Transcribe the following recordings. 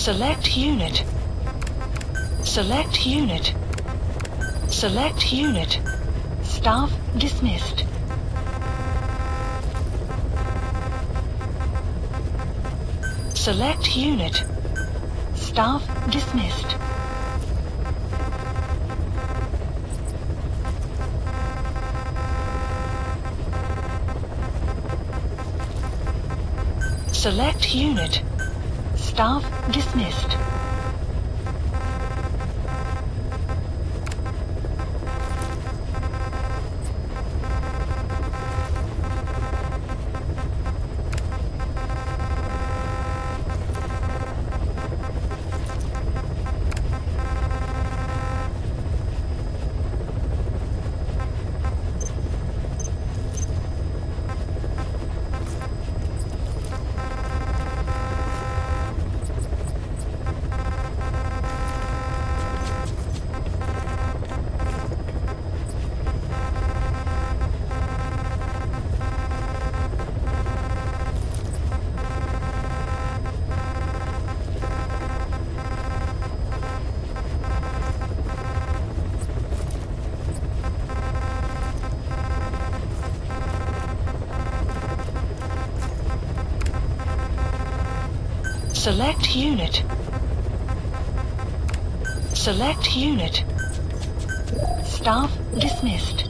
Select unit. Select unit. Select unit. Staff dismissed. Select unit. Staff dismissed. Select unit. Staff dismissed. Select unit. Select unit. Staff dismissed.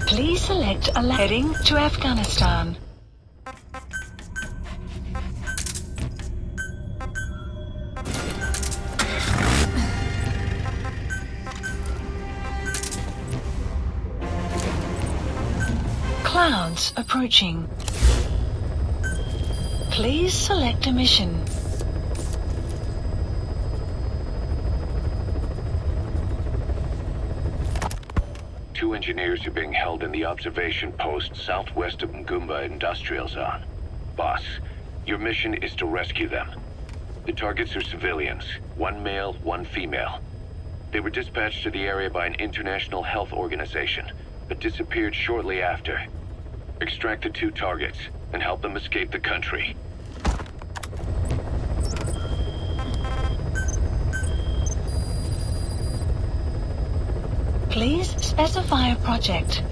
Please select a heading to Afghanistan. Clouds approaching. Please select a mission. Two engineers are being held in the observation post southwest of Ngumba Industrial Zone. Boss, your mission is to rescue them. The targets are civilians, one male, one female. They were dispatched to the area by an international health organization, but disappeared shortly after. Extract the two targets and help them escape the country. Please specify a project.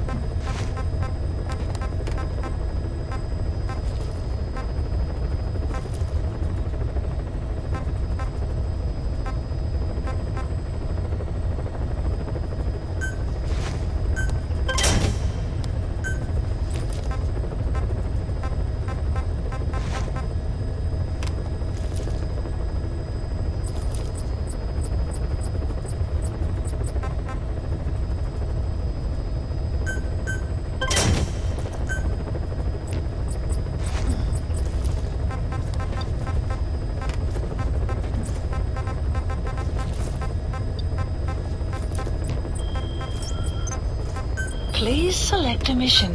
Please select a mission.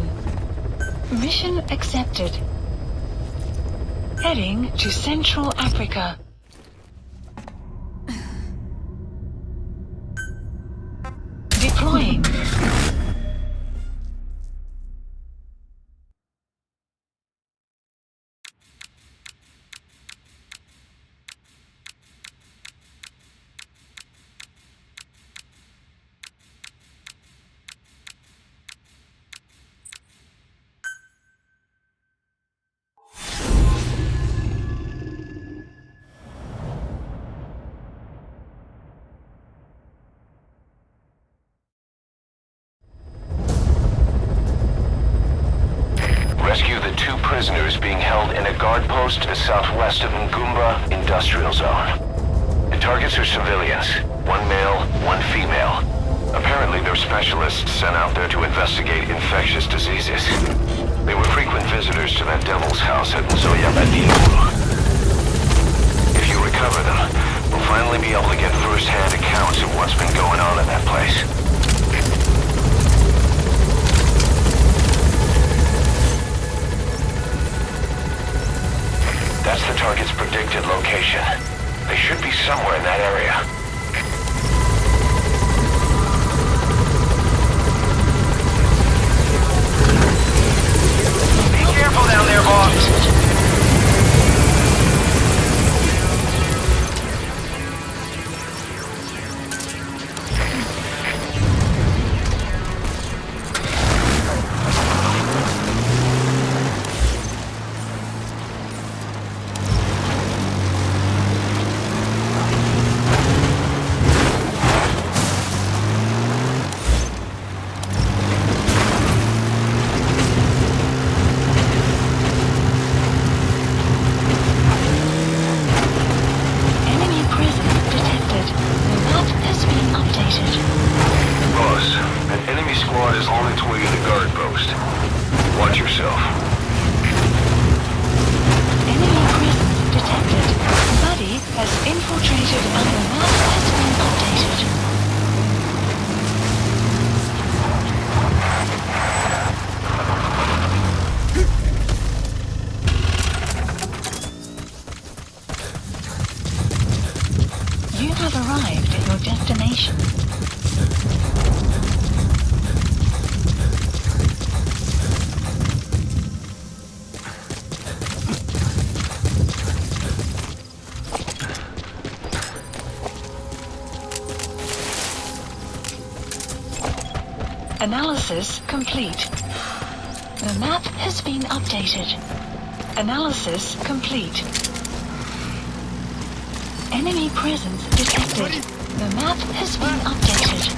Mission accepted. Heading to Central Africa. Deploying. Rescue the two prisoners being held in a guard post southwest of Ngumba Industrial Zone. The targets are civilians, one male, one female. Apparently they're specialists sent out there to investigate infectious diseases. They were frequent visitors to that devil's house at Vengeful. If you recover them, we'll finally be able to get first-hand accounts of what's been going on in that place. That's the target's predicted location. They should be somewhere in that area. Be careful down there, boss! Analysis complete. The map has been updated. Analysis complete. Enemy presence detected. The map has been updated.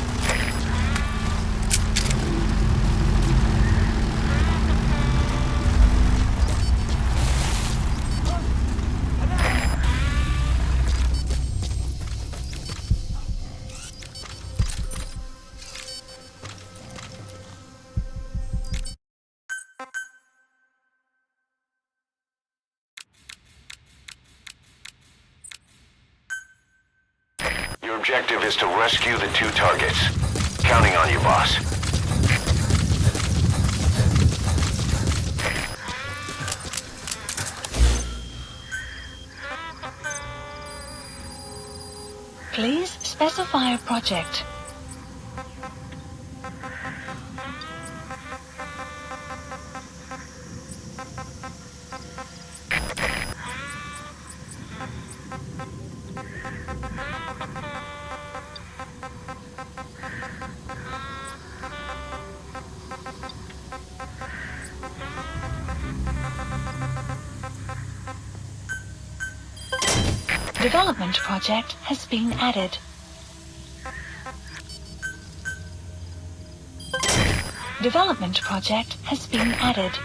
Your objective is to rescue the two targets. Counting on you, boss. Please specify a project. Development project has been added. Development project has been added.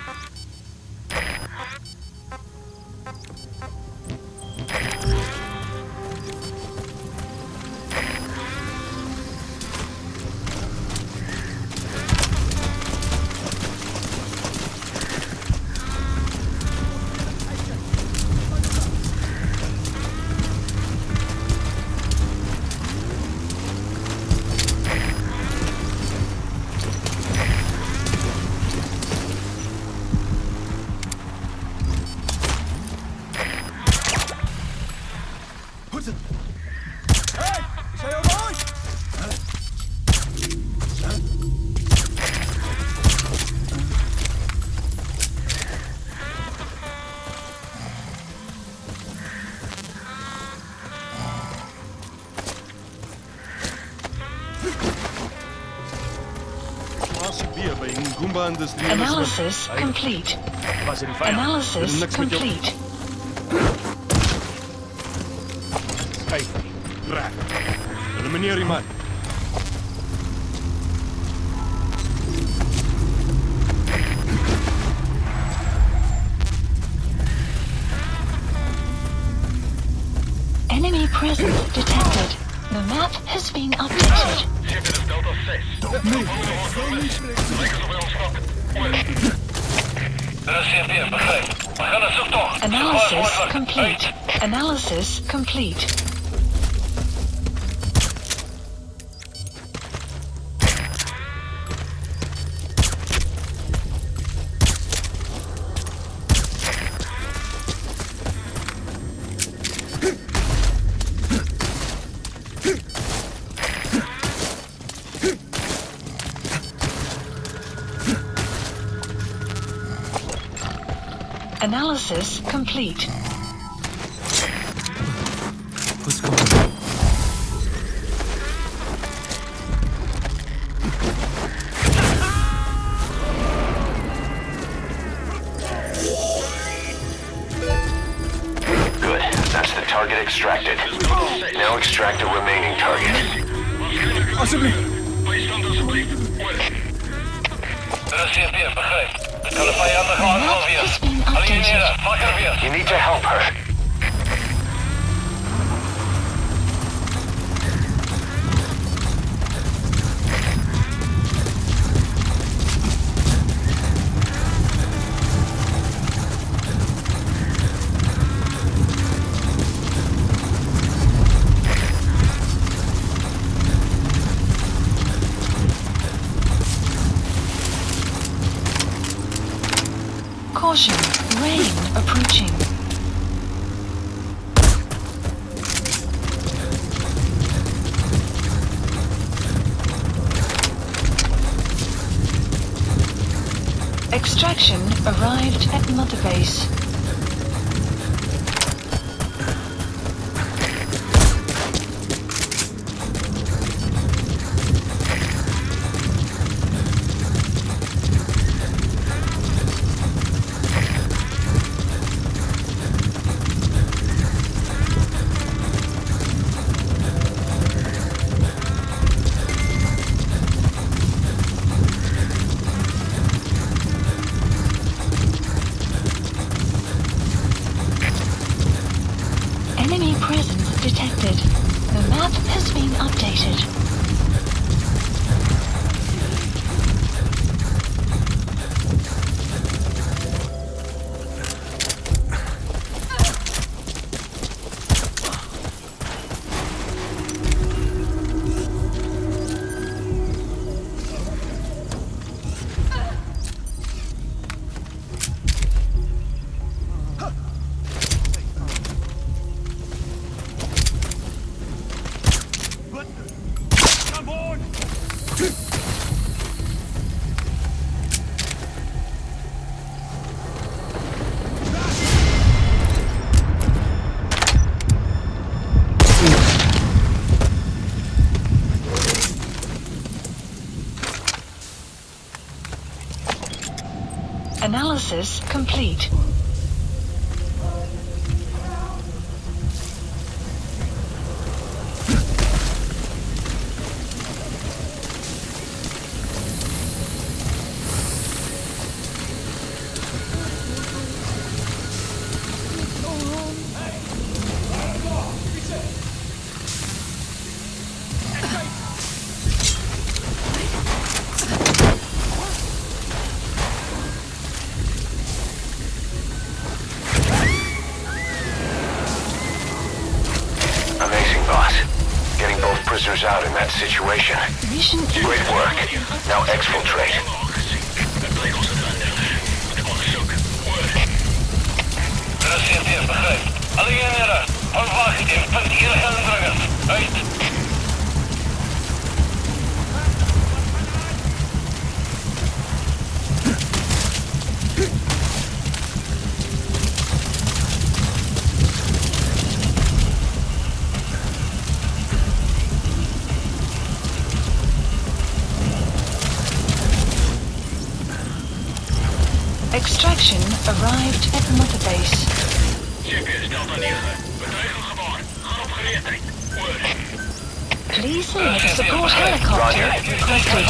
Analysis complete. Analysis complete. Enemy presence detected. The map has been updated. Analysis complete. Analysis complete. Analysis complete. What's going on? Good. That's the target extracted. Now extract the remaining target. Map has been updated. You need to help her. Caution, rain approaching. Extraction arrived at Mother Base. Enemy presence detected. The map has been updated. Analysis complete. Prisoners out in that situation. Mission Great work. Now exfiltrate. Extraction arrived at Mother Base. Please select support helicopter requested.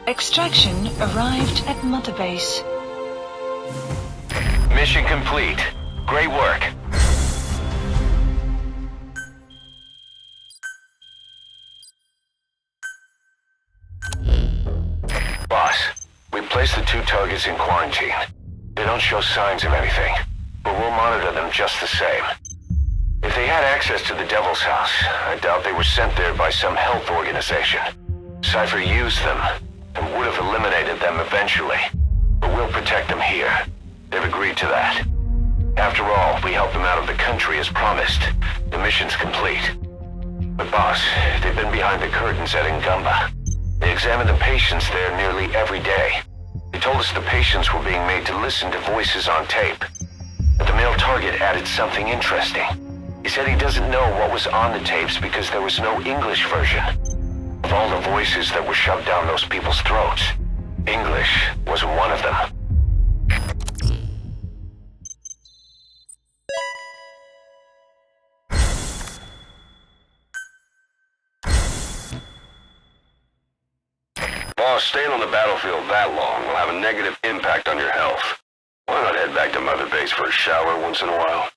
Extraction arrived at Mother Base. Mission complete. Great work. Boss, we placed the 2 targets in quarantine. They don't show signs of anything, but we'll monitor them just the same. If they had access to the Devil's House, I doubt they were sent there by some health organization. Cypher used them, and would have eliminated them eventually. But we'll protect them here. They've agreed to that. After all, we helped them out of the country as promised. The mission's complete. But boss, they've been behind the curtains at Ngumba. They examine the patients there nearly every day. They told us the patients were being made to listen to voices on tape. But the male target added something interesting. He said he doesn't know what was on the tapes because there was no English version. Of all the voices that were shoved down those people's throats, English was one of them. Boss, staying on the battlefield that long will have a negative impact on your health. Why not head back to Mother Base for a shower once in a while?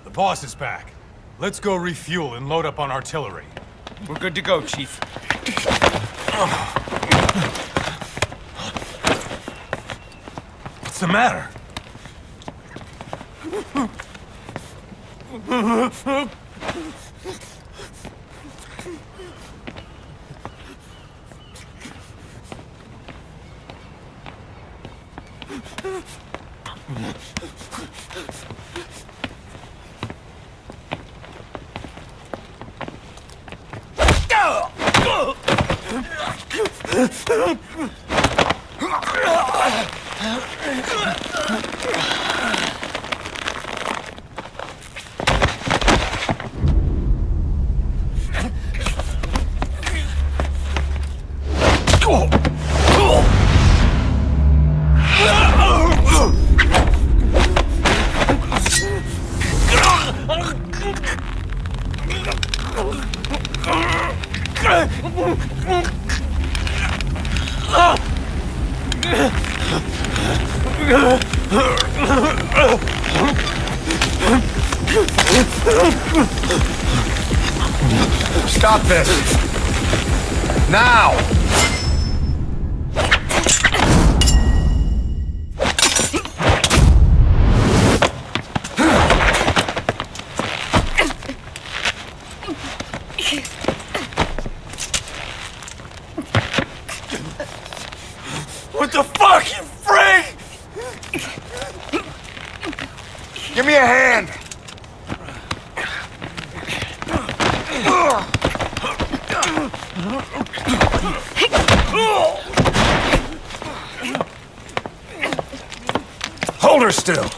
The boss is back. Let's go refuel and load up on artillery. We're good to go, Chief. What's the matter? Stop this! Now! What the fuck, you freak? Give me a hand! Hold her still.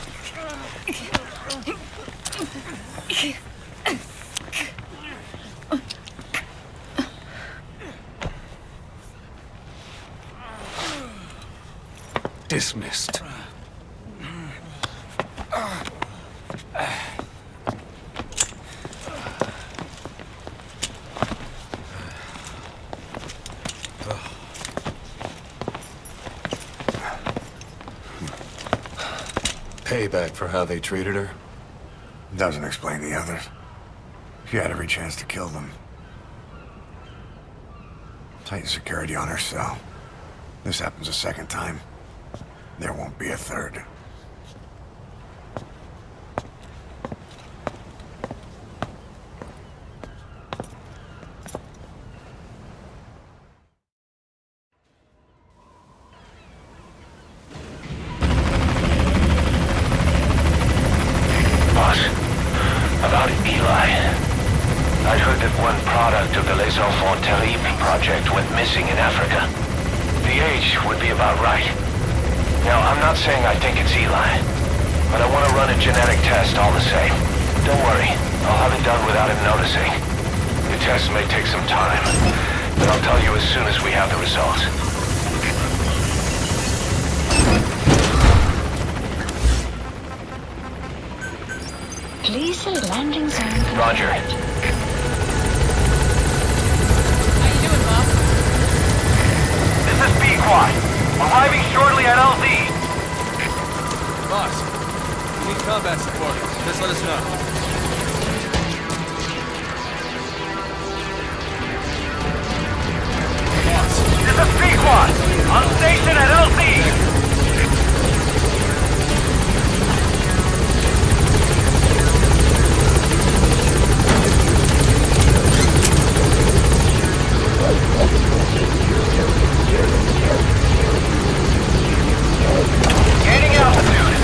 Dismissed. Payback for how they treated her? Doesn't explain the others. She had every chance to kill them. Tighten security on her cell. This happens a second time. There won't be a third. About Eli. I'd heard that one product of the Les Enfants Terribles project went missing in Africa. The age would be about right. Now, I'm not saying I think it's Eli, but I want to run a genetic test all the same. Don't worry. I'll have it done without him noticing. The test may take some time, but I'll tell you as soon as we have the results. Please the landing zone confirmed. Roger. How you doing, Bob? This is B-Quad. Arriving shortly at LZ. Boss, we need combat support. Just let us know. This is B-Quad. On station at LZ. Gaining altitude.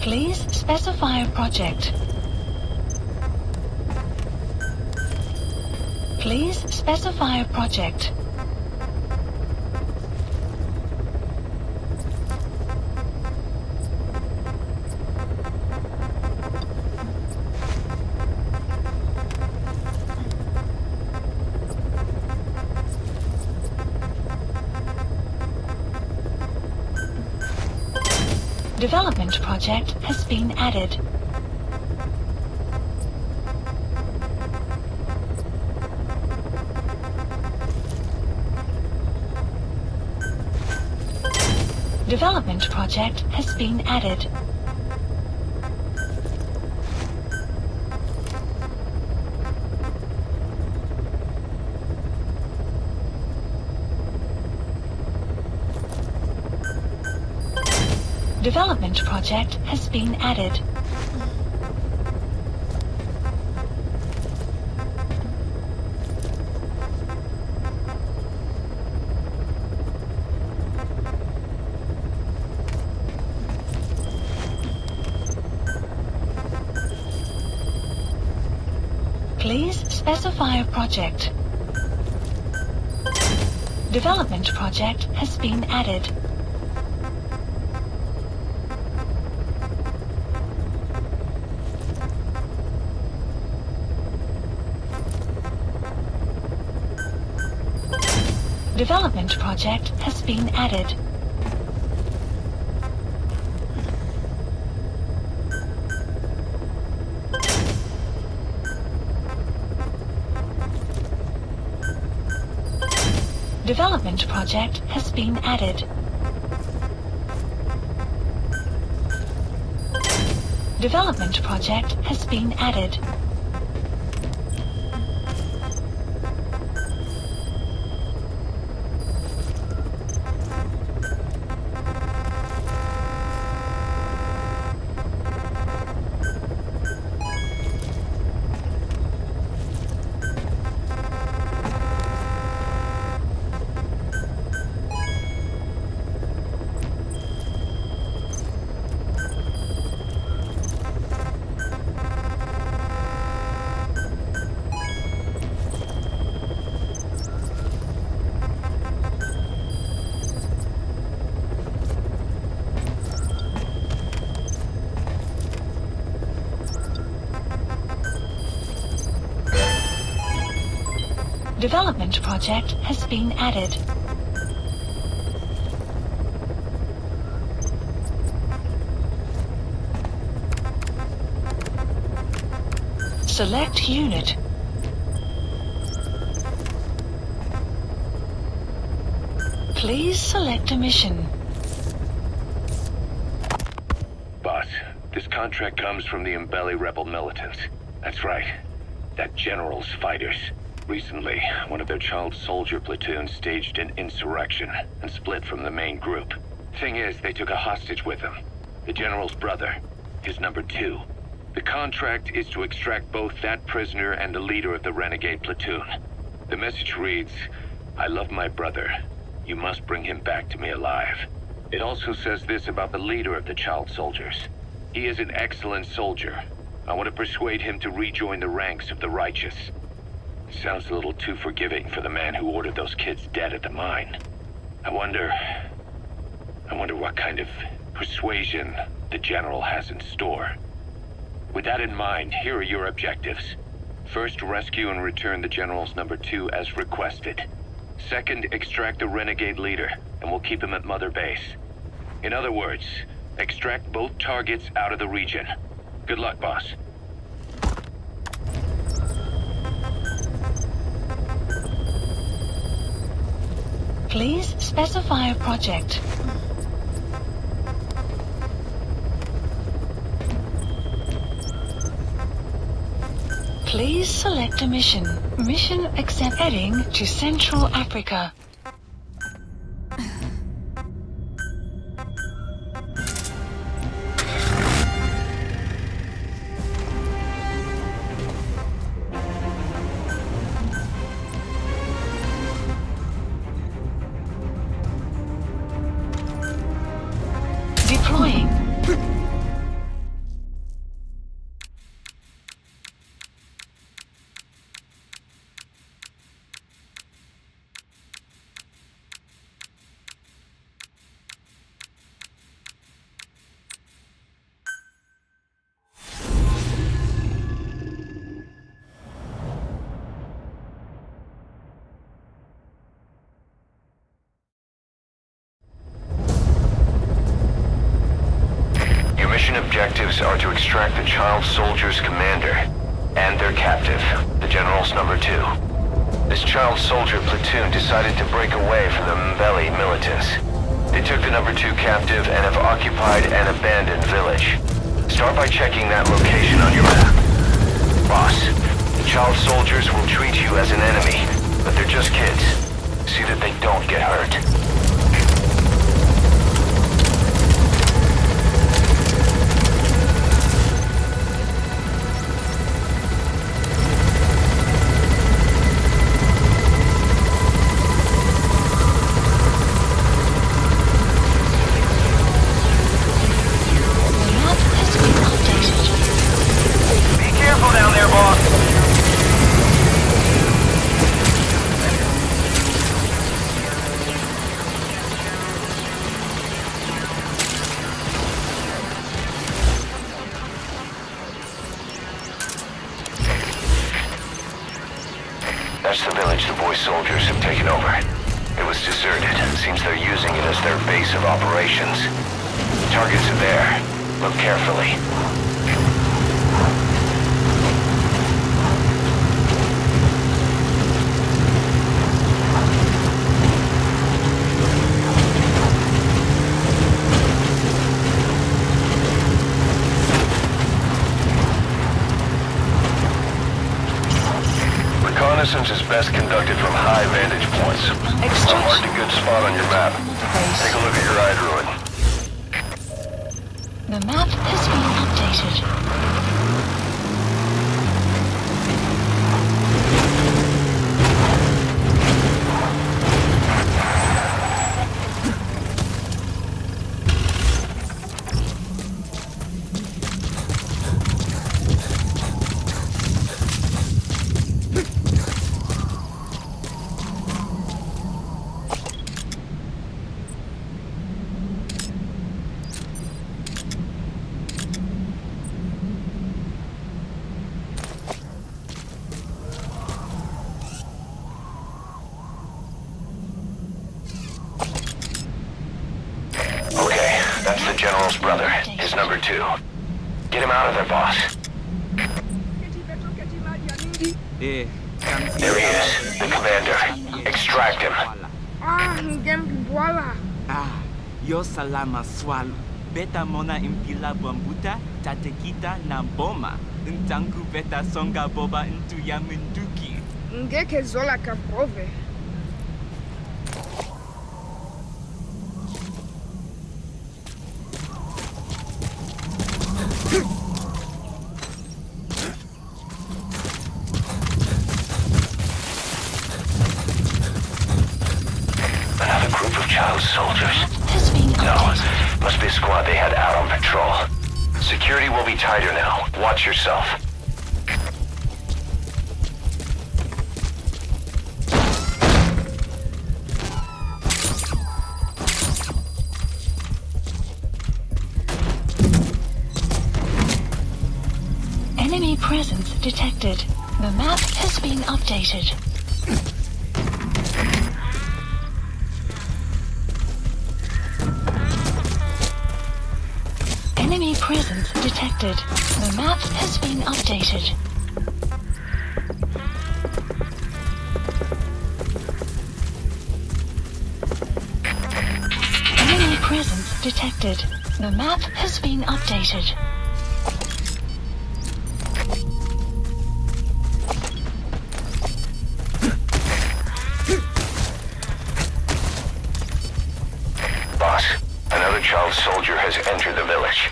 Please specify a project. Please specify a project. Development project has been added. Development project has been added. Development project has been added. Please specify a project. Development project has been added. Development project has been added. Development project has been added. Development project has been added. Development project has been added. Select unit. Please select a mission. Boss, this contract comes from the Mbeli rebel militants. That's right. That general's fighters. Recently, one of their child soldier platoons staged an insurrection and split from the main group. Thing is, they took a hostage with them. The general's brother. His number 2. The contract is to extract both that prisoner and the leader of the renegade platoon. The message reads, "I love my brother. You must bring him back to me alive." It also says this about the leader of the child soldiers. He is an excellent soldier. I want to persuade him to rejoin the ranks of the righteous. Sounds a little too forgiving for the man who ordered those kids dead at the mine. I wonder what kind of persuasion the general has in store. With that in mind, here are your objectives. First, rescue and return the general's number 2 as requested. Second, extract the renegade leader, and we'll keep him at Mother Base. In other words, extract both targets out of the region. Good luck, boss. Please specify a project. Please select a mission. Mission accept. Heading to Central Africa. Deploying. Mission objectives are to extract the child soldier's commander and their captive, the general's number 2. This child soldier platoon decided to break away from the Mbeli militants. They took the number 2 captive and have occupied an abandoned village. Start by checking that location on your map. Boss, the child soldiers will treat you as an enemy, but they're just kids. See that they don't get hurt. That's the village the boy soldiers have taken over. It was deserted. Seems they're using it as their base of operations. Targets are there. Look carefully. Reconnaissance is best conducted from high vantage points. I've marked a good spot on your map. Take a look at your eye druid. The map has been updated. That's the general's brother, his number 2. Get him out of there, boss. There he is, the commander. Extract him. Yo salama swalo. Beta mona impila bambuta, tatekita na boma. Ntangu beta songa boba into yaminduki. Ngeke zola kaprove. Another group of child soldiers. Has been No, updated. must be a squad they had out on patrol. Security will be tighter now. Watch yourself. Enemy presence detected. The map has been updated. Enemy presence detected. The map has been updated. Enemy presence detected. The map has been updated. Boss, another child soldier has entered the village.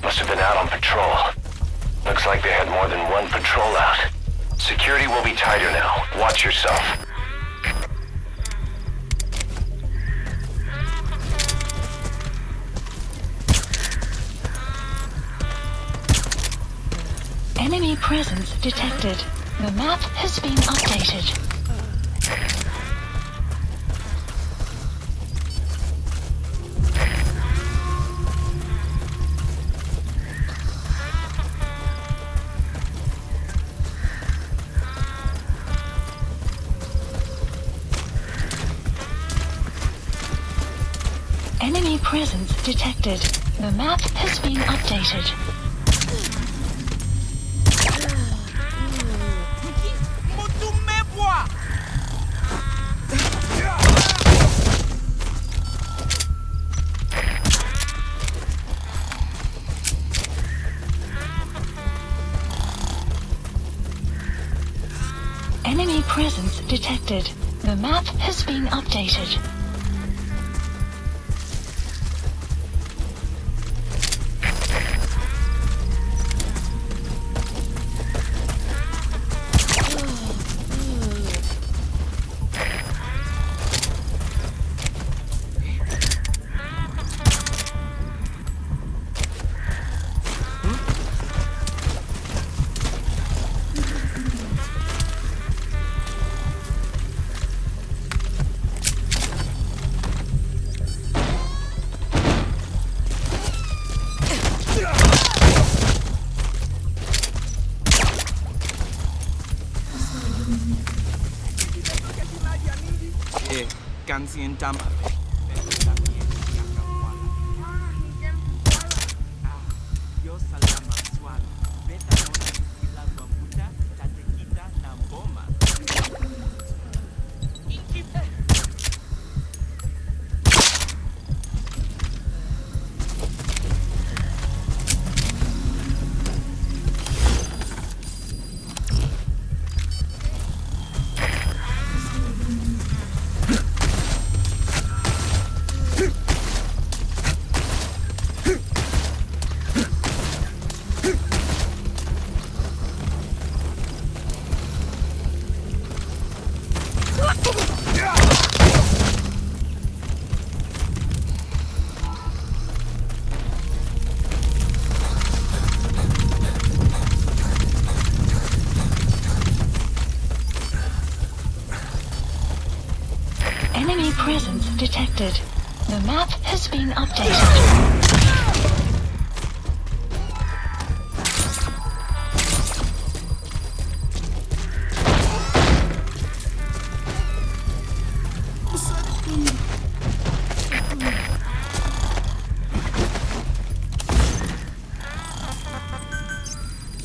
Must have been out on patrol. Looks like they had more than one patrol out. Security will be tighter now. Watch yourself. Enemy presence detected. The map has been updated. Enemy presence detected. The map has been updated. Enemy presence detected. The map has been updated. Kansi tama. Yo salama swalo. Beta mona impila bambuta, tatekita na boma. Enemy presence detected. The map has been updated.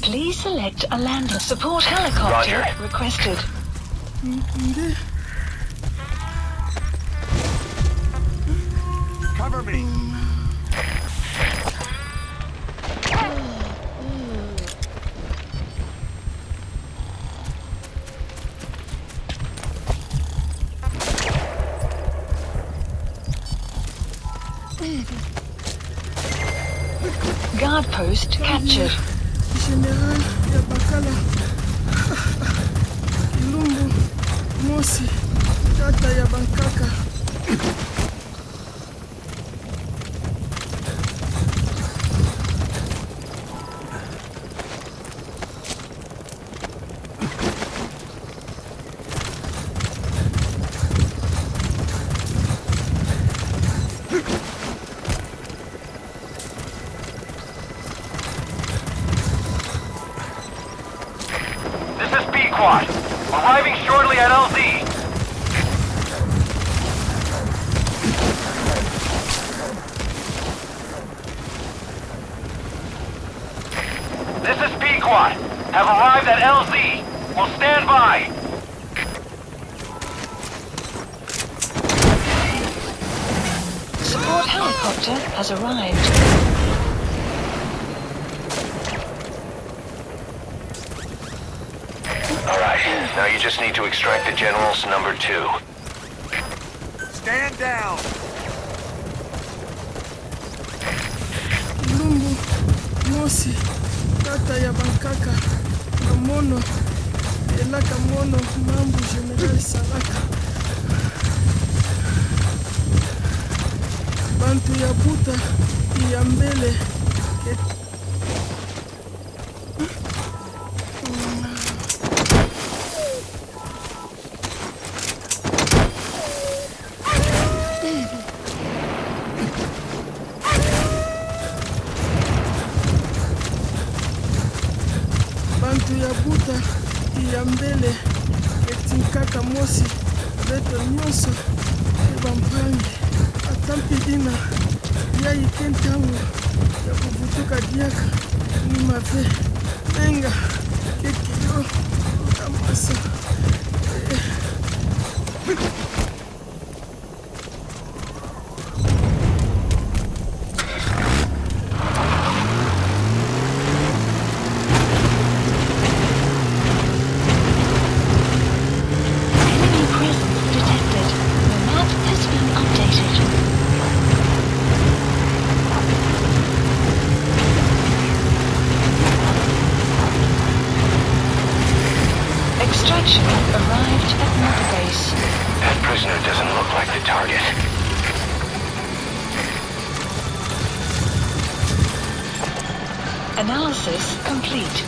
Please select a lander. Support helicopter Roger. requested. Cover me! Guard post captured. General ya Bakala. Ilumbu, Mosi, Tata ya Bankaka. Squad, arriving shortly at LZ. This is P-Quad. Have arrived at LZ. Will stand by. Support helicopter has arrived. Now you just need to extract the General's number 2. Stand down! Lumbu, Mosi, Tata ya Bankaka, Mamono, Elaka Mono, Mambu General Salaka. Bantu ya Buta, ya Mbele, Buta ya mbele etinkaka Mosi beto nyonso ebampangi atampi dina ya ikentango ya kuvutuka diaka ni mave menga kekiyo utamasa Arrived at Morbid base. That prisoner doesn't look like the target. Analysis complete.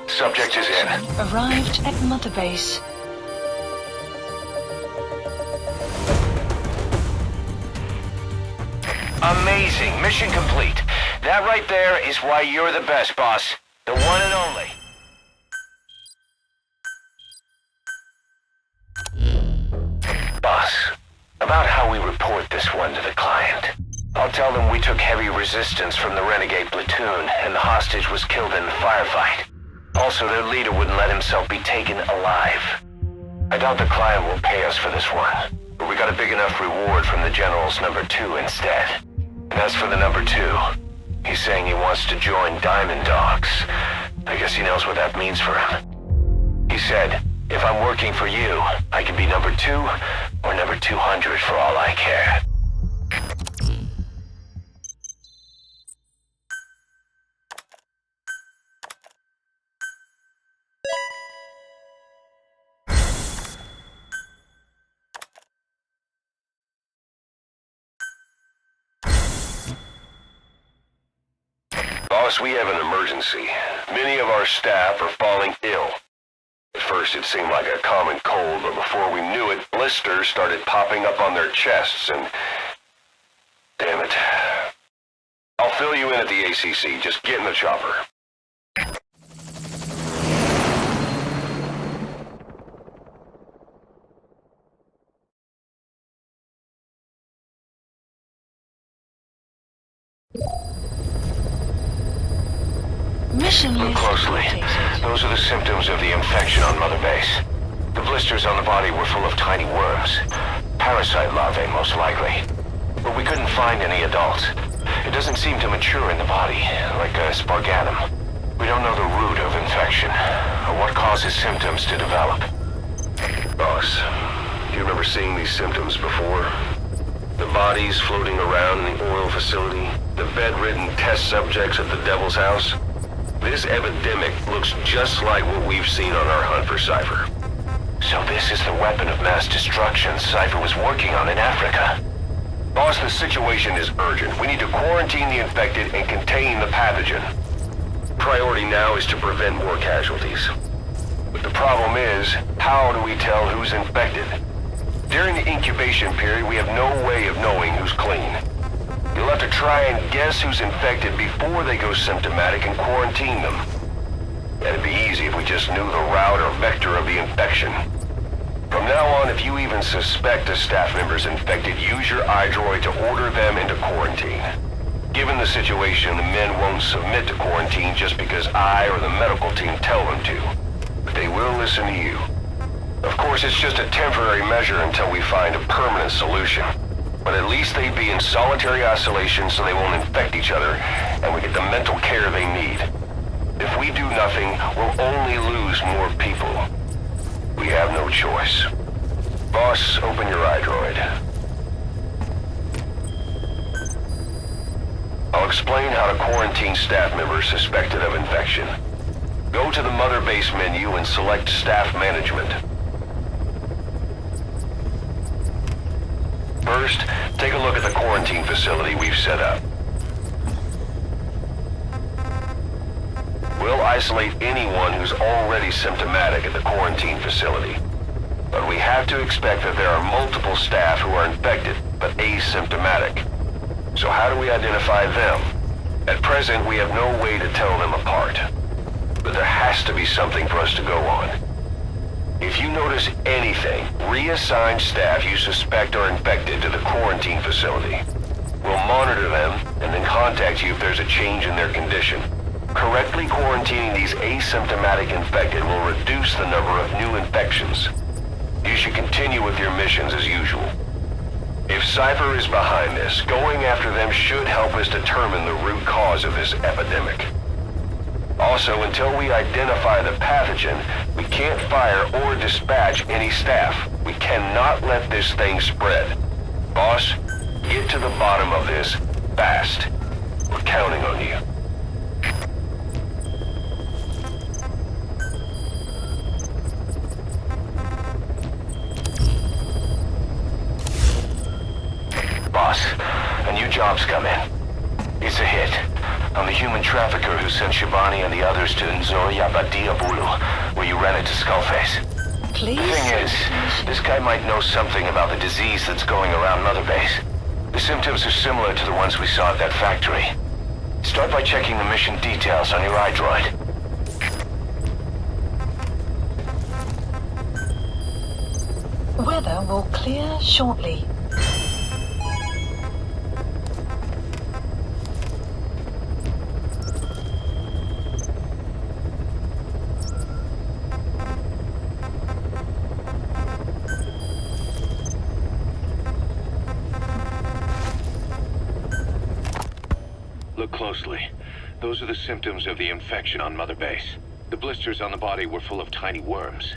Subject is in. Arrived at Mother Base. Amazing. Mission complete. That right there is why you're the best, boss. The one and only. we report this one to the client? I'll tell them we took heavy resistance from the renegade platoon and the hostage was killed in the firefight. Also, their leader wouldn't let himself be taken alive. I doubt the client will pay us for this one, but we got a big enough reward from the General's number 2 instead. And as for the number 2, he's saying he wants to join Diamond Dogs. I guess he knows what that means for him. He said, if I'm working for you, I can be number 2 or number 200 for all I care. Boss, we have an emergency. Many of our staff are falling ill. At first it seemed like a common cold, but before we knew it, blisters started popping up on their chests and... Damn it. I'll fill you in at the ACC. Just get in the chopper. Mission Look list closely. updated. Those are the symptoms of the infection on Mother Base. The blisters on the body were full of tiny worms. Parasite larvae, most likely. But we couldn't find any adults. It doesn't seem to mature in the body, like a spargatum. We don't know the root of infection, or what causes symptoms to develop. Boss, do you remember seeing these symptoms before? The bodies floating around in the oil facility, the bedridden test subjects at the Devil's House. This epidemic looks just like what we've seen on our hunt for Cypher. So this is the weapon of mass destruction Cypher was working on in Africa. Boss, the situation is urgent. We need to quarantine the infected and contain the pathogen. Priority now is to prevent more casualties. But the problem is, how do we tell who's infected? During the incubation period, we have no way of knowing who's clean. You'll have to try and guess who's infected before they go symptomatic and quarantine them. That'd be easy if we just knew the route or vector of the infection. From now on, if you even suspect a staff member's infected, use your iDroid to order them into quarantine. Given the situation, the men won't submit to quarantine just because I or the medical team tell them to. But they will listen to you. Of course, it's just a temporary measure until we find a permanent solution. But at least they'd be in solitary isolation so they won't infect each other, and we get the mental care they need. If we do nothing, we'll only lose more people. We have no choice. Boss, open your iDroid. I'll explain how to quarantine staff members suspected of infection. Go to the Mother Base menu and select Staff Management. First, take a look at the quarantine facility we've set up. We'll isolate anyone who's already symptomatic at the quarantine facility. But we have to expect that there are multiple staff who are infected, but asymptomatic. So how do we identify them? At present, we have no way to tell them apart. But there has to be something for us to go on. If you notice anything, reassign staff you suspect are infected to the quarantine facility. We'll monitor them and then contact you if there's a change in their condition. Correctly quarantining these asymptomatic infected will reduce the number of new infections. You should continue with your missions as usual. If Cypher is behind this, going after them should help us determine the root cause of this epidemic. Also, until we identify the pathogen, we can't fire or dispatch any staff. We cannot let this thing spread. Boss, get to the bottom of this fast. We're counting on you. Boss, a new job's come in. It's a hit. I'm the human trafficker who sent Shabani and the others to Nzoya Badia Bulu, where you ran into Skullface. Please. The thing is, this guy might know something about the disease that's going around Mother Base. The symptoms are similar to the ones we saw at that factory. Start by checking the mission details on your iDroid. Weather will clear shortly. Look closely. Those are the symptoms of the infection on Mother Base. The blisters on the body were full of tiny worms.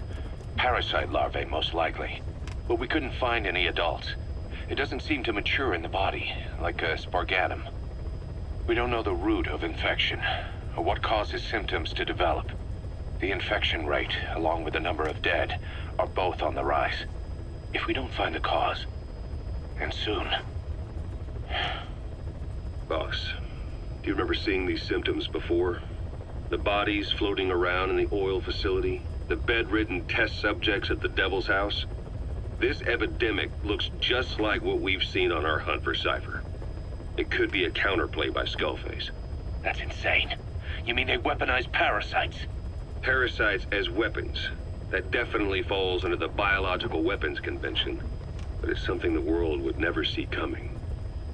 Parasite larvae, most likely. But we couldn't find any adults. It doesn't seem to mature in the body, like a spargatum. We don't know the root of infection, or what causes symptoms to develop. The infection rate, along with the number of dead, are both on the rise. If we don't find the cause, and soon... Boss, do you remember seeing these symptoms before? The bodies floating around in the oil facility? The bedridden test subjects at the Devil's House? This epidemic looks just like what we've seen on our hunt for Cypher. It could be a counterplay by Skullface. That's insane. You mean they weaponize parasites? Parasites as weapons. That definitely falls under the Biological Weapons Convention. But it's something the world would never see coming.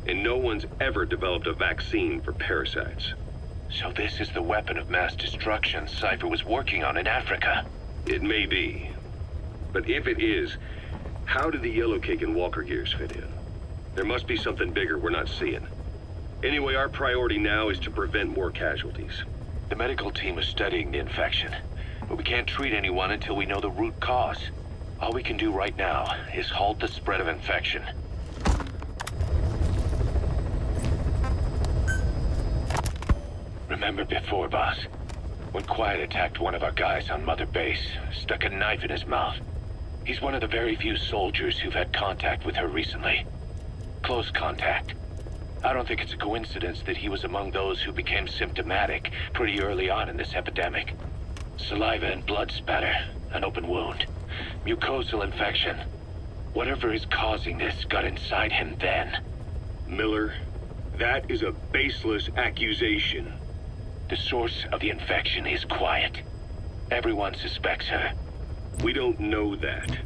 And no one's ever developed a vaccine for parasites. So this is the weapon of mass destruction Cypher was working on in Africa? It may be. But if it is, how did the Yellow Cake and Walker Gears fit in? There must be something bigger we're not seeing. Anyway, our priority now is to prevent more casualties. The medical team is studying the infection, but we can't treat anyone until we know the root cause. All we can do right now is halt the spread of infection. Remember before, boss? When Quiet attacked one of our guys on Mother Base, stuck a knife in his mouth. He's one of the very few soldiers who've had contact with her recently. Close contact. I don't think it's a coincidence that he was among those who became symptomatic pretty early on in this epidemic. Saliva and blood spatter, an open wound, mucosal infection. Whatever is causing this got inside him then. Miller, that is a baseless accusation. The source of the infection is Quiet. Everyone suspects her. We don't know that.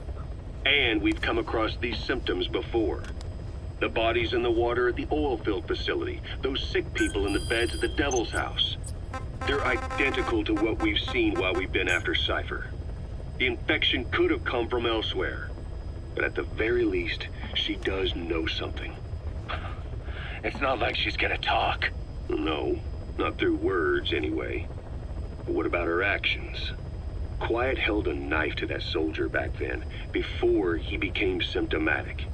And we've come across these symptoms before. The bodies in the water at the oil field facility. Those sick people in the beds at the Devil's House. They're identical to what we've seen while we've been after Cypher. The infection could have come from elsewhere. But at the very least, she does know something. It's not like she's gonna talk. No, not through words anyway. But what about her actions? Quiet held a knife to that soldier back then, before he became symptomatic.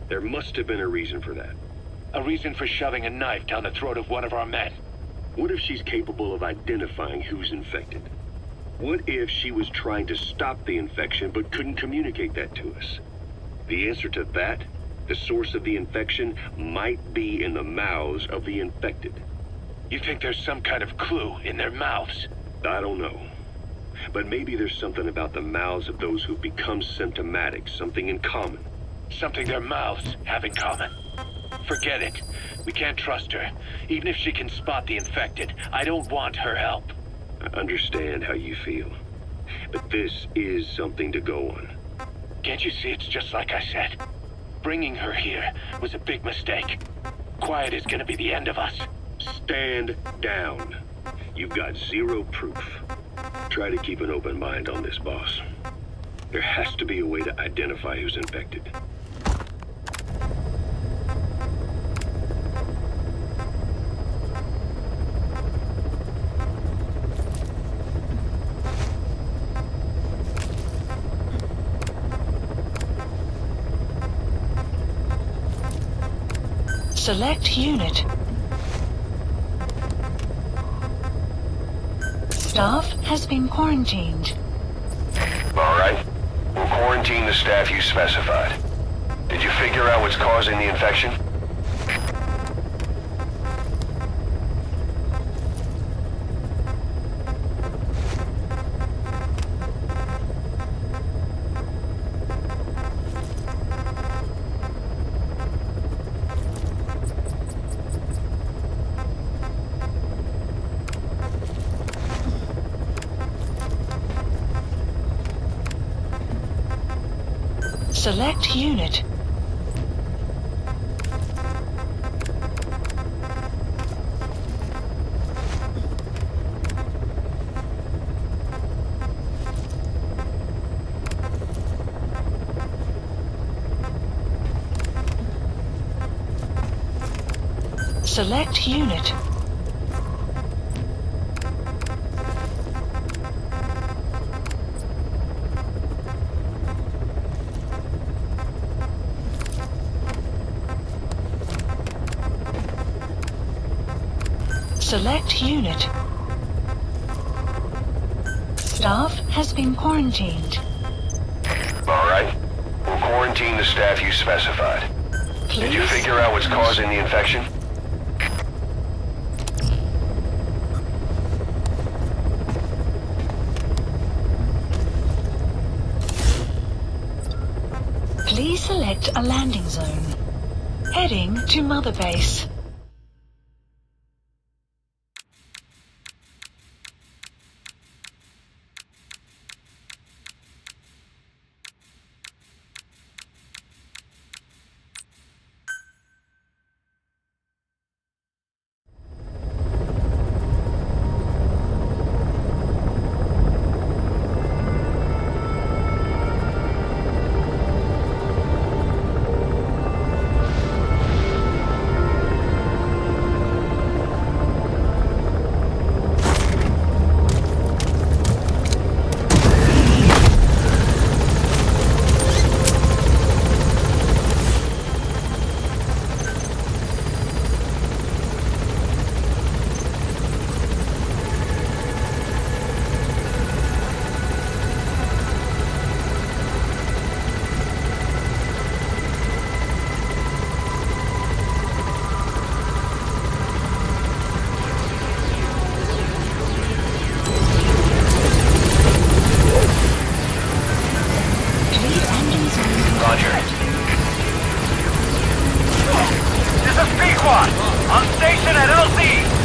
There must have been a reason for that. A reason for shoving a knife down the throat of one of our men. What if she's capable of identifying who's infected? What if she was trying to stop the infection but couldn't communicate that to us? The answer to that, the source of the infection, might be in the mouths of the infected. You think there's some kind of clue in their mouths? I don't know. But maybe there's something about the mouths of those who've become symptomatic, something in common. Something their mouths have in common. Forget it. We can't trust her. Even if she can spot the infected, I don't want her help. I understand how you feel. But this is something to go on. Can't you see it's just like I said? Bringing her here was a big mistake. Quiet is gonna be the end of us. Stand down. You've got zero proof. Try to keep an open mind on this, boss. There has to be a way to identify who's infected. Select unit. Staff has been quarantined. All right. We'll quarantine the staff you specified. Did you figure out what's causing the infection? Select unit. Select unit. Select unit. Staff has been quarantined. Alright. We'll quarantine the staff you specified. Did you figure out what's causing the infection? Please select a landing zone. Heading to Mother Base. This is Pequod! On station at LZ!